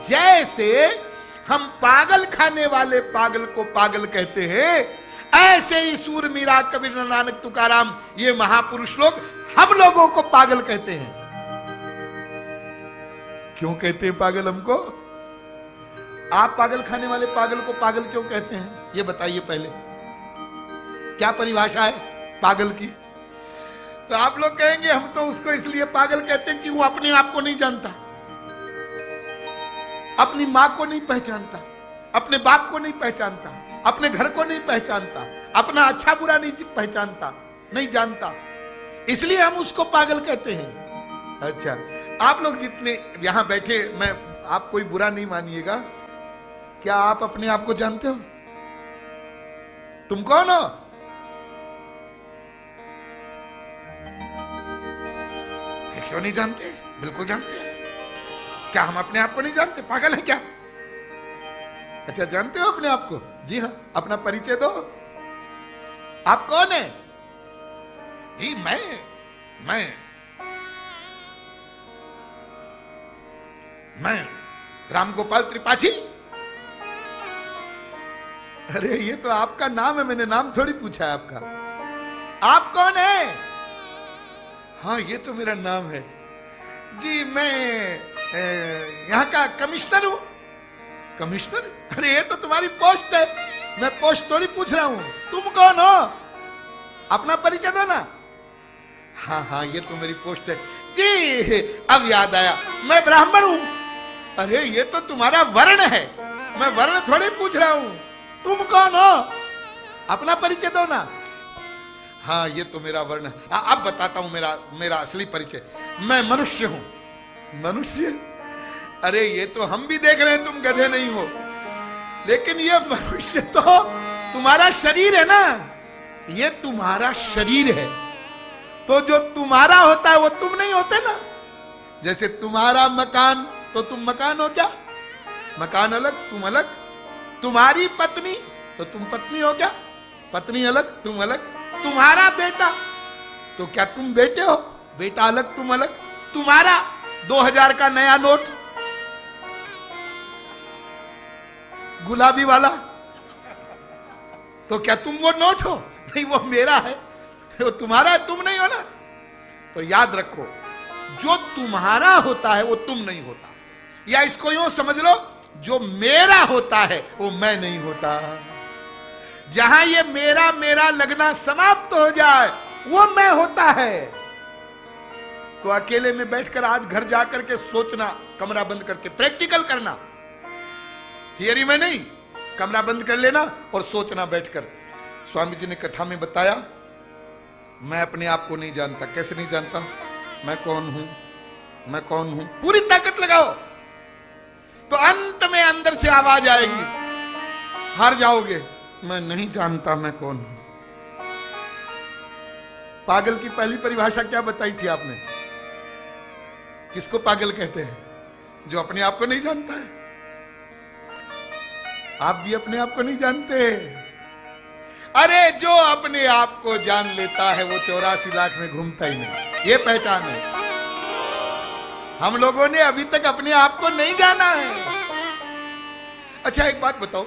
जैसे हम पागल खाने वाले पागल को पागल कहते हैं, ऐसे ही सूर, मीरा, कबीर, नानक, तुकाराम, ये महापुरुष लोग हम लोगों को पागल कहते हैं। क्यों कहते हैं पागल हमको? आप पागल खाने वाले पागल को पागल क्यों कहते हैं, ये बताइए पहले। क्या परिभाषा है पागल की? तो आप लोग कहेंगे हम तो उसको इसलिए पागल कहते हैं कि वो अपने आप को नहीं जानता, अपनी मां को नहीं पहचानता, अपने बाप को नहीं पहचानता, अपने घर को नहीं पहचानता, अपना अच्छा बुरा नहीं पहचानता, नहीं जानता, इसलिए हम उसको पागल कहते हैं। अच्छा, आप लोग जितने यहां बैठे, मैं आप कोई बुरा नहीं मानिएगा, क्या आप अपने आप को जानते हो? तुम कौन हो? क्यों नहीं जानते? बिल्कुल जानते हैं। क्या हम अपने आप को नहीं जानते? पागल है क्या? अच्छा, जानते हो अपने आप को? जी हाँ, अपना परिचय दो। आप कौन है? जी मैं रामगोपाल त्रिपाठी। अरे ये तो आपका नाम है, मैंने नाम थोड़ी पूछा है आपका। आप कौन है? हाँ, ये तो मेरा नाम है जी, मैं यहाँ का कमिश्नर हूं। कमिश्नर? अरे ये तो तुम्हारी पोस्ट है, मैं पोस्ट थोड़ी पूछ रहा हूं। तुम कौन हो? अपना परिचय दो ना। हाँ, ये तो मेरी पोस्ट है जी। अब याद आया, मैं ब्राह्मण हूं। अरे ये तो तुम्हारा वर्ण है, मैं वर्ण थोड़ी पूछ रहा हूं। तुम कौन हो? अपना परिचय दो ना। हाँ, ये तो मेरा वर्ण है। अब बताता हूं मेरा असली परिचय। मैं मनुष्य हूं। मनुष्य? अरे ये तो हम भी देख रहे हैं तुम गधे नहीं हो, लेकिन ये मनुष्य तो तुम्हारा शरीर है ना, ये तुम्हारा शरीर है। तो जो तुम्हारा होता है वो तुम नहीं होते ना। जैसे तुम्हारा मकान, तो तुम मकान हो क्या? मकान अलग, तुम अलग। तुम्हारी पत्नी, तो तुम पत्नी हो क्या? पत्नी अलग, तुम अलग। तुम्हारा बेटा, तो क्या तुम बेटे हो? बेटा अलग, तुम अलग। तुम्हारा 2000 का नया नोट, गुलाबी वाला, तो क्या तुम वो नोट हो? नहीं, वो मेरा है, वो तुम्हारा है, तुम नहीं हो ना। तो याद रखो, जो तुम्हारा होता है वो तुम नहीं होता। या इसको यूं समझ लो, जो मेरा होता है वो मैं नहीं होता। जहां ये मेरा मेरा लगना समाप्त हो जाए वो मैं होता है। तो अकेले में बैठकर आज घर जाकर के सोचना, कमरा बंद करके प्रैक्टिकल करना, थियरी में नहीं, कमरा बंद कर लेना और सोचना बैठकर। स्वामी जी ने कथा में बताया, मैं अपने आप को नहीं जानता। कैसे नहीं जानता? मैं कौन हूं, मैं कौन हूं? पूरी ताकत लगाओ तो अंत में अंदर से आवाज आएगी, हार जाओगे। मैं नहीं जानता मैं कौन हूं। पागल की पहली परिभाषा क्या बताई थी आपने? किसको पागल कहते हैं? जो अपने आप को नहीं जानता है। आप भी अपने आप को नहीं जानते। अरे जो अपने आप को जान लेता है वो 84 लाख में घूमता ही नहीं। ये पहचान है। हम लोगों ने अभी तक अपने आप को नहीं जाना है। अच्छा, एक बात बताओ,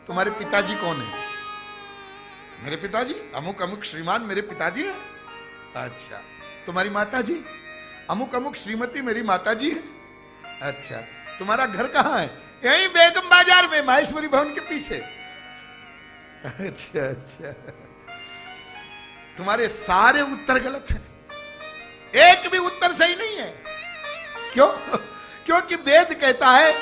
तुम्हारे पिताजी कौन है? मेरे पिताजी अमुक अमुक श्रीमान मेरे पिताजी है। अच्छा, तुम्हारी माताजी? अमुक अमुक श्रीमती मेरी माताजी है। अच्छा, तुम्हारा घर कहाँ है? यहीं बेगम बाजार में, माहेश्वरी भवन के पीछे। अच्छा अच्छा, तुम्हारे सारे उत्तर गलत हैं, एक भी उत्तर सही नहीं है। क्यों? क्योंकि वेद कहता है,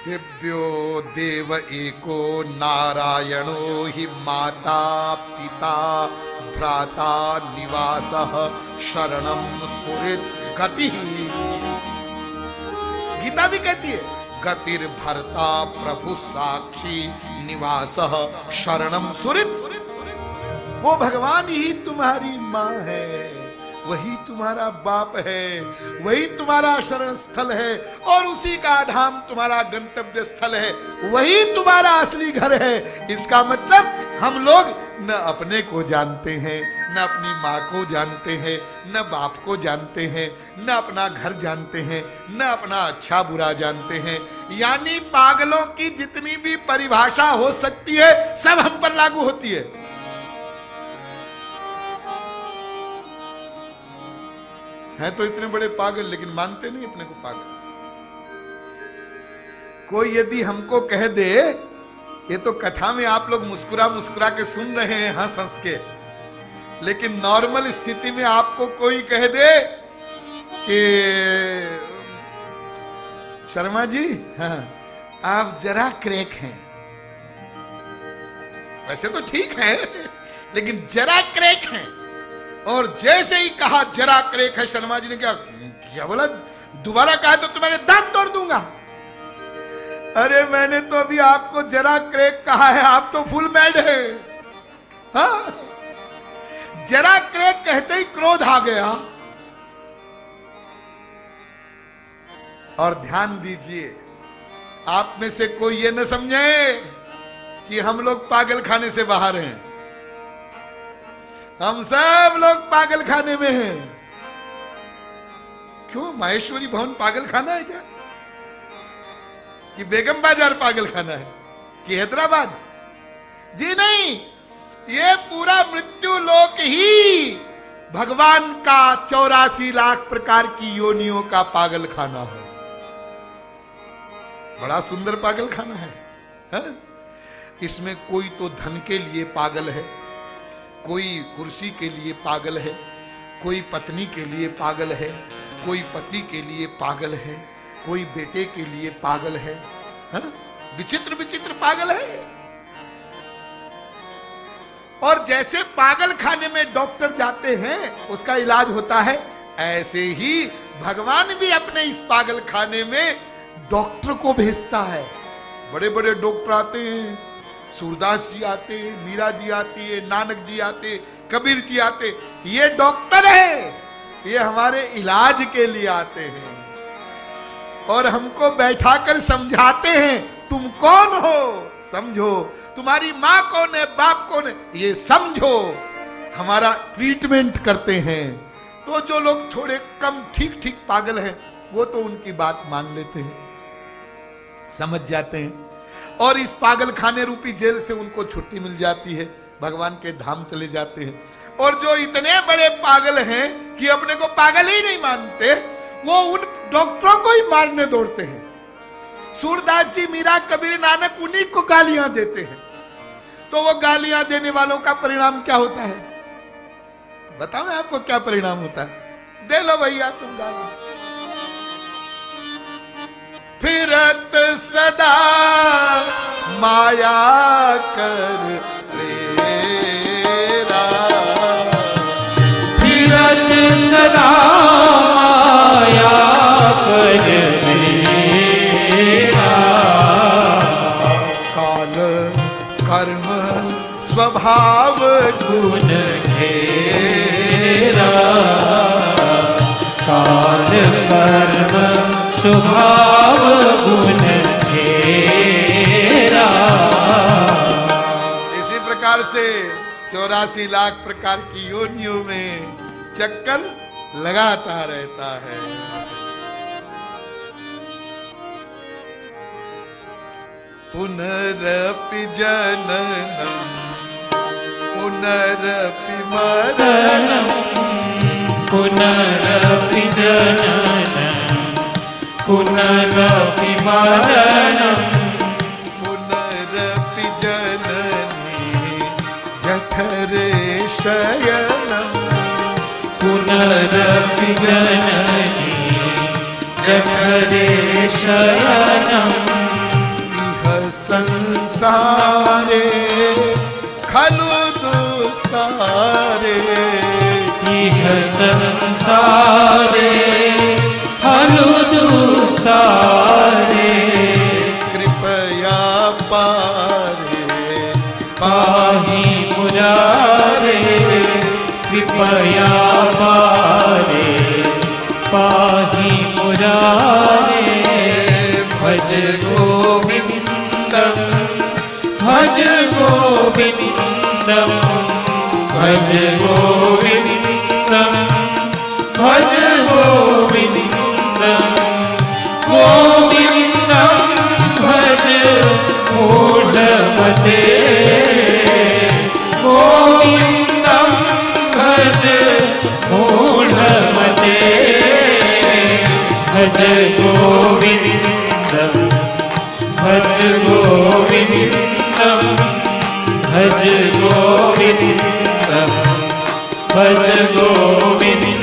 दिव्यो देव एको नारायणो हि माता पिता भ्राता निवासः शरणं सुहृत् गतिः। गीता भी कहती है, गतिर भर्ता प्रभु साक्षी निवासः शरणं सुहृत्। वो भगवान ही तुम्हारी माँ है, वही तुम्हारा बाप है, वही तुम्हारा शरण स्थल है, और उसी का धाम तुम्हारा गंतव्य स्थल है, वही तुम्हारा असली घर है। इसका मतलब हम लोग न अपने को जानते हैं न अपनी माँ को जानते हैं, न बाप को जानते हैं, न अपना घर जानते हैं, न अपना अच्छा बुरा जानते हैं। यानी पागलों की जितनी भी परिभाषा हो सकती है सब हम पर लागू होती है। हैं तो इतने बड़े पागल, लेकिन मानते नहीं अपने को पागल। कोई यदि हमको कह दे, ये तो कथा में आप लोग मुस्कुरा मुस्कुरा के सुन रहे हैं हंस हंस के, लेकिन नॉर्मल स्थिति में आपको कोई कह दे कि शर्मा जी, हाँ आप जरा क्रैक हैं, वैसे तो ठीक है लेकिन जरा क्रैक हैं, और जैसे ही कहा जरा क्रैक है, शर्मा जी ने क्या बोला, दोबारा कहा तो तुम्हारे दांत तोड़ दूंगा। अरे मैंने तो अभी आपको जरा क्रैक कहा है, आप तो फुल मैड है। हाँ? जरा क्रैक कहते ही क्रोध आ गया। और ध्यान दीजिए, आप में से कोई ये न समझे कि हम लोग पागल खाने से बाहर हैं। हम सब लोग पागल खाने में हैं। क्यों, माहेश्वरी भवन पागल खाना है क्या? कि बेगम बाजार पागल खाना है कि हैदराबाद? जी नहीं, ये पूरा मृत्यु लोक ही भगवान का 84 लाख प्रकार की योनियों का पागल खाना है। बड़ा सुंदर पागल खाना है? इसमें कोई तो धन के लिए पागल है, कोई कुर्सी के लिए पागल है, कोई पत्नी के लिए पागल है, कोई पति के लिए पागल है, कोई बेटे के लिए पागल है। विचित्र विचित्र पागल है। और जैसे पागल खाने में डॉक्टर जाते हैं उसका इलाज होता है, ऐसे ही भगवान भी अपने इस पागल खाने में डॉक्टर को भेजता है। बड़े बड़े डॉक्टर आते हैं, सूरदास जी आते हैं, मीरा जी आती है, नानक जी आते, कबीर जी आते। ये डॉक्टर है, ये हमारे इलाज के लिए आते हैं और हमको बैठाकर समझाते हैं, तुम कौन हो समझो, तुम्हारी माँ कौन है, बाप कौन है ये समझो, हमारा ट्रीटमेंट करते हैं। तो जो लोग थोड़े कम ठीक ठीक पागल हैं वो तो उनकी बात मान लेते हैं, समझ जाते हैं और इस पागल खाने रूपी जेल से उनको छुट्टी मिल जाती है, भगवान के धाम चले जाते हैं। और जो इतने बड़े पागल हैं कि अपने को पागल ही नहीं मानते, वो उन डॉक्टरों को ही मारने दौड़ते हैं। सूरदास जी, मीरा, कबीर, नानक उन्हीं को गालियां देते हैं। तो वो गालियां देने वालों का परिणाम क्या होता है? बताओ मैं आपको क्या परिणाम होता है। दे लो भैया तुम गाली। फिरत सदा माया कर तेरा, फिरत सदा माया कर तेरा, काल कर्म स्वभाव गुण घेरा, काल कर्म स्वभाव गुण घेरा। इसी प्रकार से 84 लाख प्रकार की योनियों में चक्कर लगाता रहता है। पुनरपि जननम पुनरपि मरणम, पुनरपि जननम पुनरपि मरणम, पुनरपि जननी जठरे शयनम, पुनरपि जननी जठरे शयनम, इह संसारे खलु दुस्तारे, इह संसारे खलु दुस्तारे, कृपया पारे पाहि मुरारे, कृपया पारे पाहि मुरारे, भज गोविंदम भज गोविंदम भज गोविंदम। भज गोविन्दं भज गोविन्दं भज गोविन्दं भज गोविन्दं